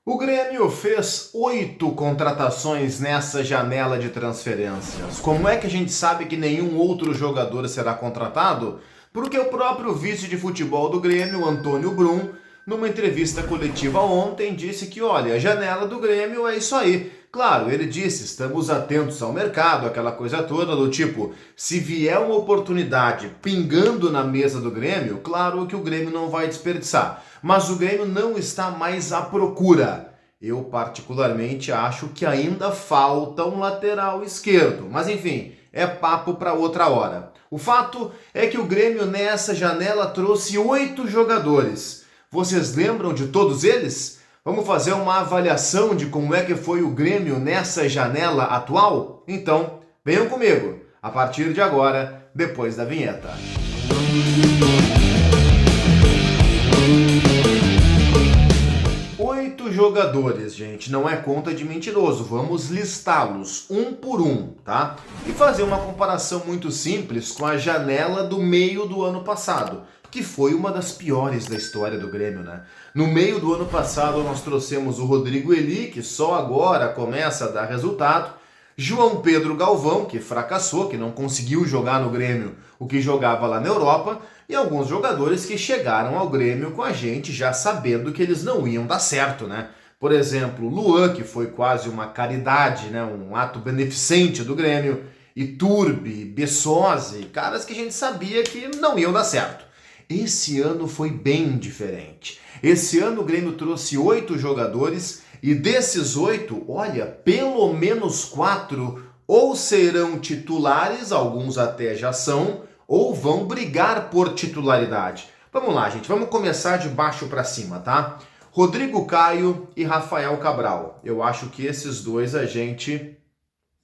O Grêmio fez 8 contratações nessa janela de transferências. Como é que a gente sabe que nenhum outro jogador será contratado? Porque o próprio vice de futebol do Grêmio, Antônio Brum, numa entrevista coletiva ontem, disse que, olha, a janela do Grêmio é isso aí. Claro, ele disse, estamos atentos ao mercado, aquela coisa toda do tipo, se vier uma oportunidade pingando na mesa do Grêmio, claro que o Grêmio não vai desperdiçar. Mas o Grêmio não está mais à procura. Eu particularmente acho que ainda falta um lateral esquerdo, mas enfim, é papo para outra hora. O fato é que o Grêmio nessa janela trouxe 8 jogadores. Vocês lembram de todos eles? Vamos fazer uma avaliação de como é que foi o Grêmio nessa janela atual? Então, venham comigo, a partir de agora, depois da vinheta. 8 jogadores, gente, não é conta de mentiroso. Vamos listá-los um por um, tá? E fazer uma comparação muito simples com a janela do meio do ano passado, que foi uma das piores da história do Grêmio, né? No meio do ano passado nós trouxemos o Rodrigo Eli, que só agora começa a dar resultado, João Pedro Galvão, que fracassou, que não conseguiu jogar no Grêmio o que jogava lá na Europa, e alguns jogadores que chegaram ao Grêmio com a gente já sabendo que eles não iam dar certo, né? Por exemplo, Luan, que foi quase uma caridade, né? Um ato beneficente do Grêmio, Iturbe, Bessosi, caras que a gente sabia que não iam dar certo. Esse ano foi bem diferente. Esse ano o Grêmio trouxe 8 jogadores e desses 8, olha, pelo menos 4 ou serão titulares, alguns até já são, ou vão brigar por titularidade. Vamos lá, gente, vamos começar de baixo para cima, tá? Rodrigo Caio e Rafael Cabral. Eu acho que esses dois a gente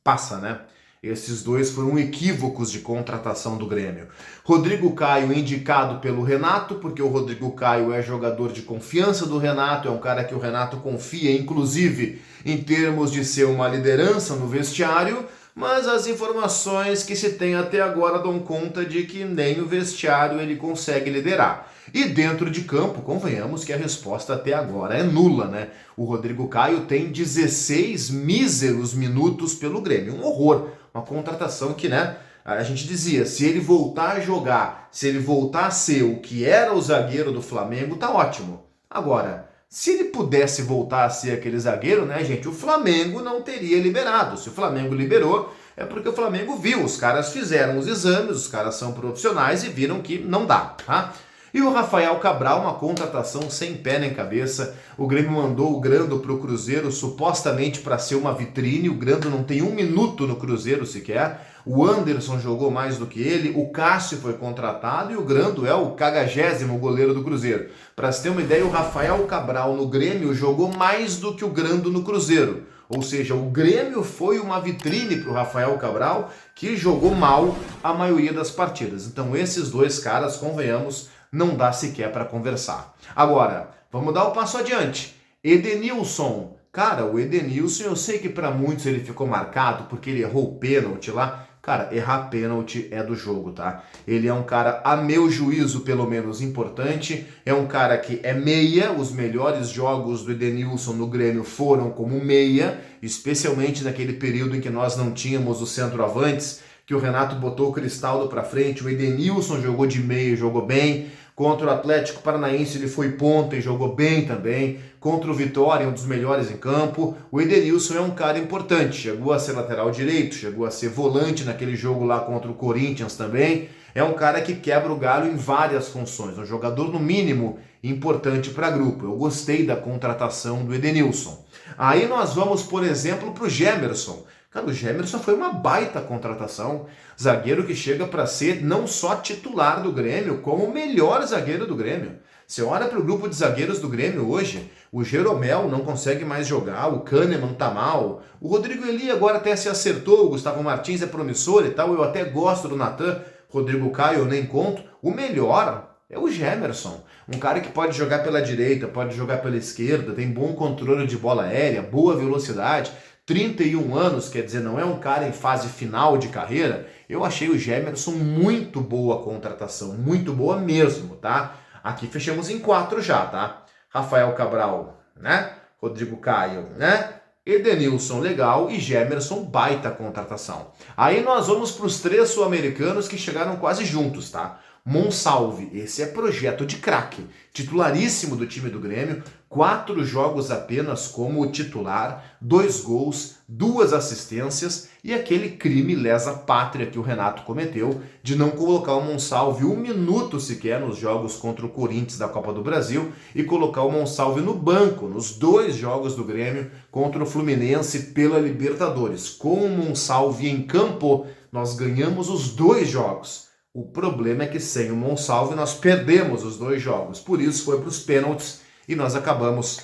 passa, né? Esses dois foram equívocos de contratação do Grêmio. Rodrigo Caio indicado pelo Renato, porque o Rodrigo Caio é jogador de confiança do Renato, é um cara que o Renato confia, inclusive, em termos de ser uma liderança no vestiário, mas as informações que se tem até agora dão conta de que nem o vestiário ele consegue liderar. E dentro de campo, convenhamos que a resposta até agora é nula, né? O Rodrigo Caio tem 16 míseros minutos pelo Grêmio, um horror. Uma contratação que, né, a gente dizia, se ele voltar a jogar, se ele voltar a ser o que era o zagueiro do Flamengo, tá ótimo. Agora, se ele pudesse voltar a ser aquele zagueiro, né, gente, o Flamengo não teria liberado. Se o Flamengo liberou, é porque o Flamengo viu, os caras fizeram os exames, os caras são profissionais e viram que não dá, tá? E o Rafael Cabral, uma contratação sem pé nem cabeça. O Grêmio mandou o Grando para o Cruzeiro supostamente para ser uma vitrine. O Grando não tem um minuto no Cruzeiro sequer. O Anderson jogou mais do que ele. O Cássio foi contratado e o Grando é o 40º goleiro do Cruzeiro. Para você ter uma ideia, o Rafael Cabral no Grêmio jogou mais do que o Grando no Cruzeiro. Ou seja, o Grêmio foi uma vitrine para o Rafael Cabral, que jogou mal a maioria das partidas. Então esses dois caras, convenhamos, não dá sequer para conversar. Agora, vamos dar o passo adiante. Edenilson. Cara, o Edenilson, eu sei que para muitos ele ficou marcado porque ele errou o pênalti lá. Cara, errar pênalti é do jogo, tá? Ele é um cara, a meu juízo, pelo menos importante. É um cara que é meia. Os melhores jogos do Edenilson no Grêmio foram como meia, especialmente naquele período em que nós não tínhamos os centroavantes, que o Renato botou o Cristaldo para frente, o Edenilson jogou de meio e jogou bem. Contra o Atlético Paranaense ele foi ponta e jogou bem também. Contra o Vitória, um dos melhores em campo. O Edenilson é um cara importante, chegou a ser lateral direito, chegou a ser volante naquele jogo lá contra o Corinthians também. É um cara que quebra o galho em várias funções, um jogador no mínimo importante para grupo. Eu gostei da contratação do Edenilson. Aí nós vamos, por exemplo, para o Gemerson. Cara, o Gemerson foi uma baita contratação. Zagueiro que chega para ser não só titular do Grêmio, como o melhor zagueiro do Grêmio. Você olha para o grupo de zagueiros do Grêmio hoje, o Jeromel não consegue mais jogar, o Kahneman tá mal, o Rodrigo Eli agora até se acertou, o Gustavo Martins é promissor e tal, eu até gosto do Natan, Rodrigo Caio eu nem conto. O melhor é o Gemerson, um cara que pode jogar pela direita, pode jogar pela esquerda, tem bom controle de bola aérea, boa velocidade, 31 anos, quer dizer, não é um cara em fase final de carreira. Eu achei o Gemerson muito boa contratação, muito boa mesmo, tá? Aqui fechamos em 4 já, tá? Rafael Cabral, né? Rodrigo Caio, né? Edenilson, legal, e Gemerson, baita contratação. Aí nós vamos para os 3 sul-americanos que chegaram quase juntos, tá? Monsalve, esse é projeto de craque, titularíssimo do time do Grêmio, 4 jogos apenas como titular, 2 gols, 2 assistências e aquele crime lesa-pátria que o Renato cometeu de não colocar o Monsalve 1 minuto sequer nos jogos contra o Corinthians da Copa do Brasil e colocar o Monsalve no banco nos 2 jogos do Grêmio contra o Fluminense pela Libertadores. Com o Monsalve em campo, nós ganhamos os 2 jogos. O problema é que sem o Monsalve nós perdemos os 2 jogos, por isso foi para os pênaltis e nós acabamos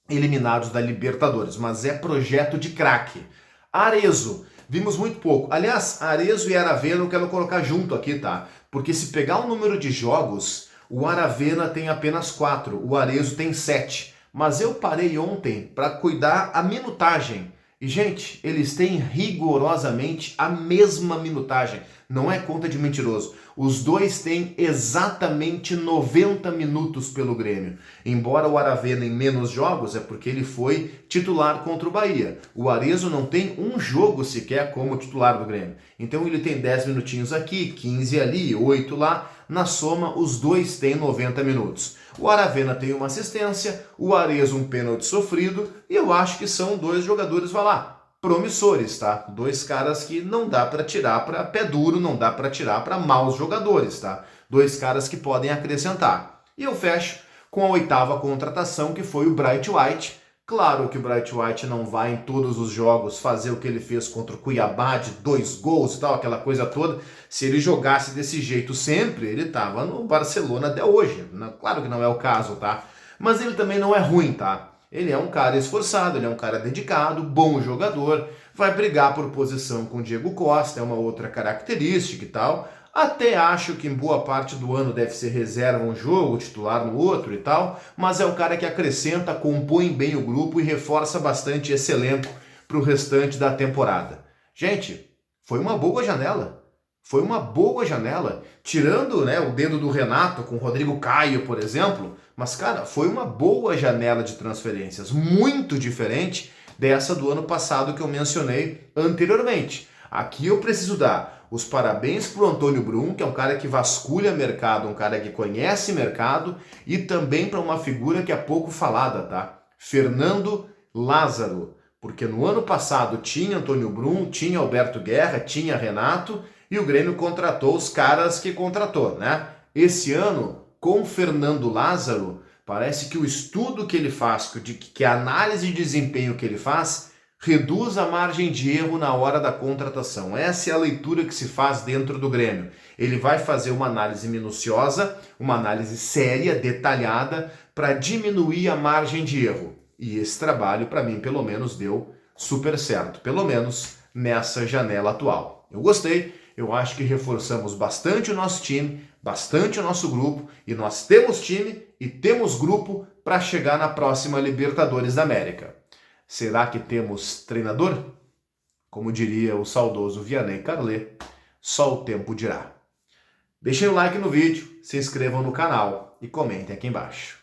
eliminados da Libertadores, mas é projeto de craque. Arezzo, vimos muito pouco. Aliás, Arezzo e Aravena eu quero colocar junto aqui, tá? Porque se pegar o número de jogos, o Aravena tem apenas 4, o Arezzo tem 7. Mas eu parei ontem para cuidar a minutagem. E, gente, eles têm rigorosamente a mesma minutagem. Não é conta de mentiroso. Os 2 têm exatamente 90 minutos pelo Grêmio. Embora o Aravena em menos jogos, é porque ele foi titular contra o Bahia. O Arezzo não tem um jogo sequer como titular do Grêmio. Então ele tem 10 minutinhos aqui, 15 ali, 8 lá. Na soma, os 2 têm 90 minutos. O Aravena tem uma assistência, o Arezzo um pênalti sofrido, e eu acho que são 2 jogadores, vai lá, promissores, tá? 2 caras que não dá para tirar para pé duro, não dá para tirar para maus jogadores, tá? 2 caras que podem acrescentar. E eu fecho com a 8ª contratação, que foi o Bright White. Claro que o Bright White não vai em todos os jogos fazer o que ele fez contra o Cuiabá, de 2 gols e tal, aquela coisa toda. Se ele jogasse desse jeito sempre, ele tava no Barcelona até hoje. Claro que não é o caso, tá? Mas ele também não é ruim, tá? Ele é um cara esforçado, ele é um cara dedicado, bom jogador, vai brigar por posição com o Diego Costa, é uma outra característica e tal. Até acho que em boa parte do ano deve ser reserva um jogo, titular no outro e tal, mas é o cara que acrescenta, compõe bem o grupo e reforça bastante esse elenco para o restante da temporada. Gente, foi uma boa janela. Foi uma boa janela, tirando, né, o dedo do Renato com o Rodrigo Caio, por exemplo, mas, cara, foi uma boa janela de transferências, muito diferente dessa do ano passado que eu mencionei anteriormente. Aqui eu preciso dar os parabéns para o Antônio Brum, que é um cara que vasculha mercado, um cara que conhece mercado, e também para uma figura que é pouco falada, tá? Fernando Lázaro, porque no ano passado tinha Antônio Brum, tinha Alberto Guerra, tinha Renato, e o Grêmio contratou os caras que contratou, né? Esse ano, com Fernando Lázaro, parece que o estudo que ele faz, que a análise de desempenho que ele faz, reduz a margem de erro na hora da contratação. Essa é a leitura que se faz dentro do Grêmio. Ele vai fazer uma análise minuciosa, uma análise séria, detalhada, para diminuir a margem de erro. E esse trabalho, para mim, pelo menos, deu super certo. Pelo menos nessa janela atual. Eu gostei, eu acho que reforçamos bastante o nosso time, bastante o nosso grupo, e nós temos time e temos grupo para chegar na próxima Libertadores da América. Será que temos treinador? Como diria o saudoso Vianney Carlet, só o tempo dirá. Deixem o like no vídeo, se inscrevam no canal e comentem aqui embaixo.